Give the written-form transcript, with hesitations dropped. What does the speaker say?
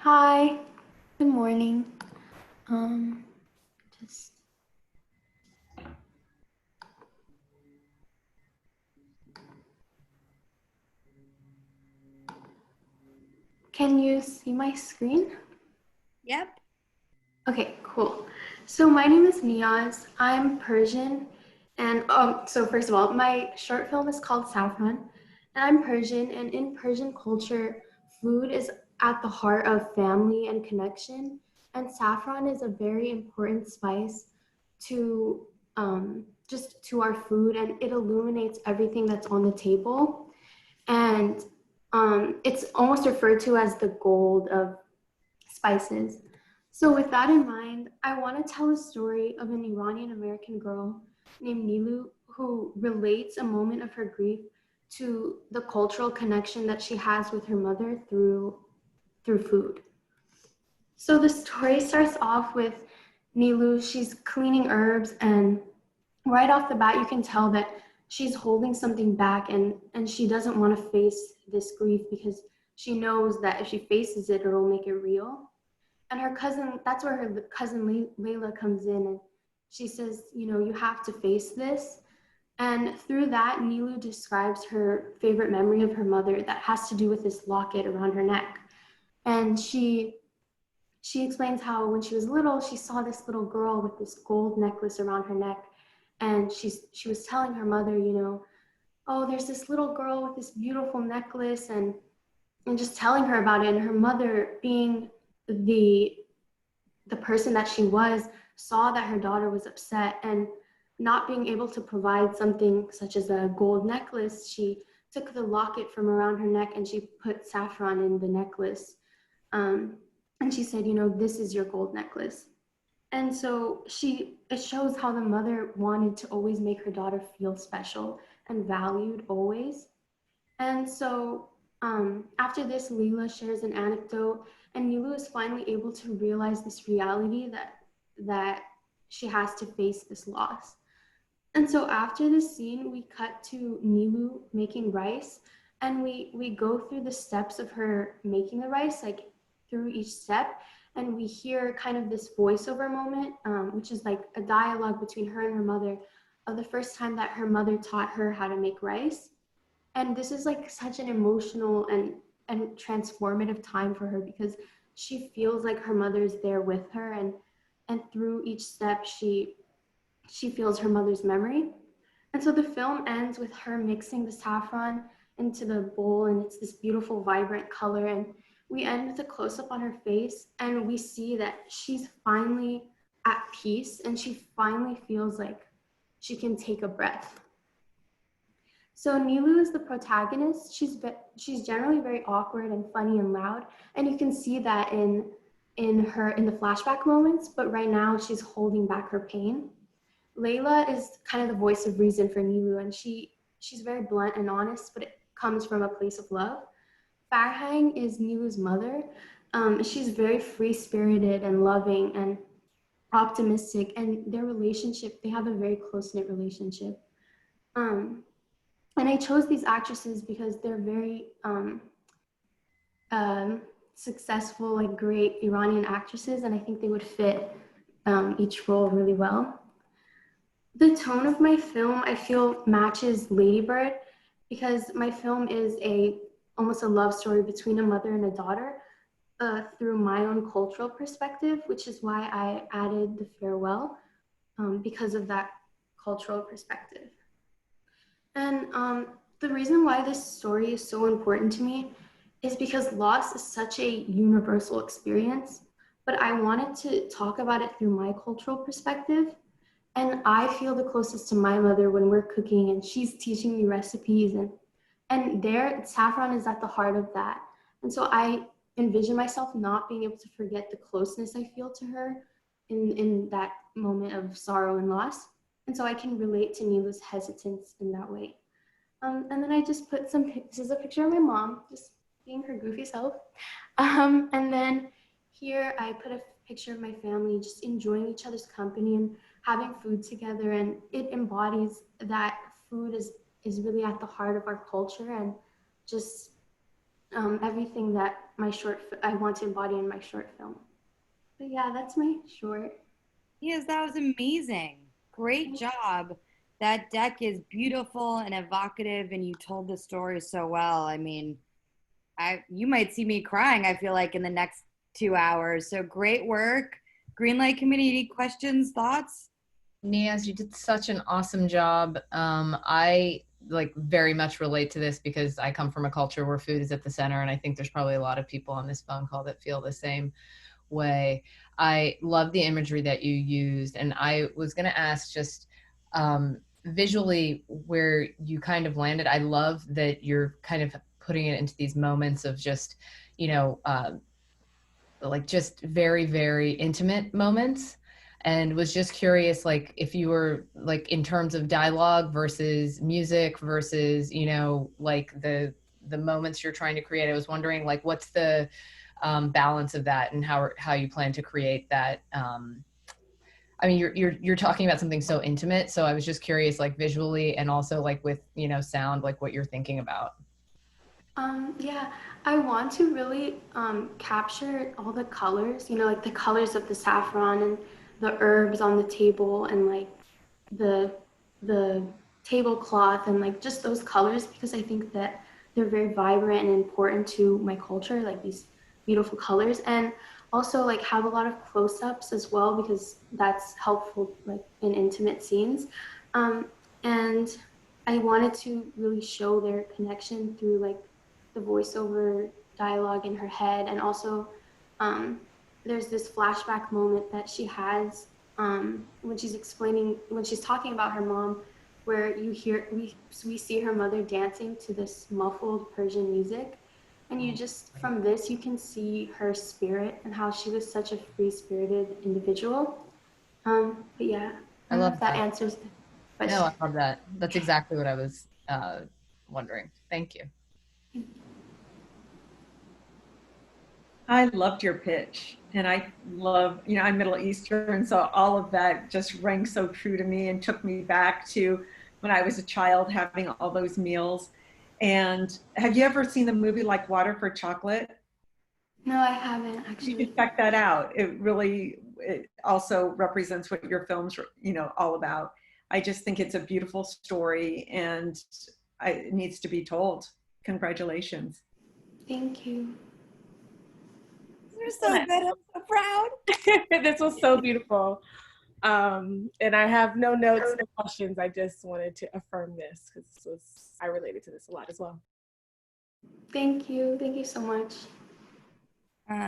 Hi, good morning. Um, just can you see my screen? Yep. Okay, cool. So my name is Niaz. I'm Persian, and so first of all, my short film is called Saffron, and I'm Persian, and in Persian culture, food is at the heart of family and connection, and saffron is a very important spice to just to our food, and it illuminates everything that's on the table. And it's almost referred to as the gold of spices. So, with that in mind, I want to tell a story of an Iranian American girl named Nilu who relates a moment of her grief to the cultural connection that she has with her mother through food. So the story starts off with Nilu. She's cleaning herbs, and right off the bat, you can tell that she's holding something back, and she doesn't want to face this grief because she knows that if she faces it, it'll make it real. And her cousin, that's where her cousin Layla comes in, and she says, you have to face this. And through that, Nilu describes her favorite memory of her mother that has to do with this locket around her neck. And she explains how when she was little, she saw this little girl with this gold necklace around her neck. And she was telling her mother, oh, there's this little girl with this beautiful necklace, and just telling her about it. And her mother, being the the person that she was, saw that her daughter was upset, and not being able to provide something such as a gold necklace, she took the locket from around her neck and she put saffron in the necklace. Um, and she said, this is your gold necklace. And so it shows how the mother wanted to always make her daughter feel special and valued always. And so after this, Leela shares an anecdote, and Nilu is finally able to realize this reality that she has to face this loss. And so after this scene, we cut to Nilu making rice, and we go through the steps of her making the rice, like through each step, and we hear kind of this voiceover moment, which is like a dialogue between her and her mother of the first time that her mother taught her how to make rice. And this is like such an emotional and transformative time for her because she feels like her mother's there with her, and through each step she feels her mother's memory. And so the film ends with her mixing the saffron into the bowl, and it's this beautiful, vibrant color. And we end with a close up on her face, and we see that she's finally at peace and she finally feels like she can take a breath. So Nilu is the protagonist. She's generally very awkward and funny and loud, and you can see that in the flashback moments. But right now, she's holding back her pain. Layla is kind of the voice of reason for Nilu, and she's very blunt and honest, but it comes from a place of love. Farhang is Nilu's mother. She's very free spirited and loving and optimistic, and their relationship, they have a very close knit relationship. Um, and I chose these actresses because they're very um, successful, like great Iranian actresses, and I think they would fit each role really well. The tone of my film, I feel, matches Lady Bird because my film is a almost a love story between a mother and a daughter through my own cultural perspective, which is why I added the farewell because of that cultural perspective. And the reason why this story is so important to me is because loss is such a universal experience, but I wanted to talk about it through my cultural perspective. And I feel the closest to my mother when we're cooking and she's teaching me recipes, and there saffron is at the heart of that. And so I envision myself not being able to forget the closeness I feel to her in that moment of sorrow and loss. And so I can relate to Nilu's hesitance in that way. And then I just put this is a picture of my mom, just being her goofy self. And then here I put a picture of my family just enjoying each other's company and having food together. And it embodies that food is really at the heart of our culture, and just everything that I want to embody in my short film. But yeah, that's my short. Yes, that was amazing. Great job. That deck is beautiful and evocative, and you told the story so well. I mean, you might see me crying, I feel like, in the next 2 hours. So great work. Greenlight Committee, questions, thoughts? Niaz, you did such an awesome job. I like very much relate to this because I come from a culture where food is at the center, and I think there's probably a lot of people on this phone call that feel the same way. I love the imagery that you used, and I was going to ask just visually where you kind of landed. I love that you're kind of putting it into these moments of just, you know, like just very, very intimate moments, and was just curious, like if you were like in terms of dialogue versus music versus, you know, like the moments you're trying to create. I was wondering like what's the balance of that and how you plan to create that. I mean, you're talking about something so intimate, so I was just curious, like visually and also like with, you know, sound, like what you're thinking about. Yeah, I want to really capture all the colors, like the colors of the saffron and the herbs on the table and like the the tablecloth and like just those colors because I think that they're very vibrant and important to my culture, like these beautiful colors and also like have a lot of close-ups as well because that's helpful like in intimate scenes. Um, and I wanted to really show their connection through like the voiceover dialogue in her head and also um, there's this flashback moment that she has when she's talking about her mom, where we see her mother dancing to this muffled Persian music, and you just from this you can see her spirit and how she was such a free spirited individual. But yeah, I I don't know love if that that. answers the No, I question. love that. That's exactly what I was wondering. Thank you. I loved your pitch. And I love, I'm Middle Eastern, so all of that just rang so true to me and took me back to when I was a child having all those meals. And have you ever seen the movie like Water for Chocolate? No, I haven't You should actually. check that out. It also represents what your film's, all about. I just think it's a beautiful story and it needs to be told. Congratulations. Thank you. You're so good. I'm so proud. This was so beautiful. And I have no notes, no questions. I just wanted to affirm this because I related to this a lot as well. Thank you. Thank you so much.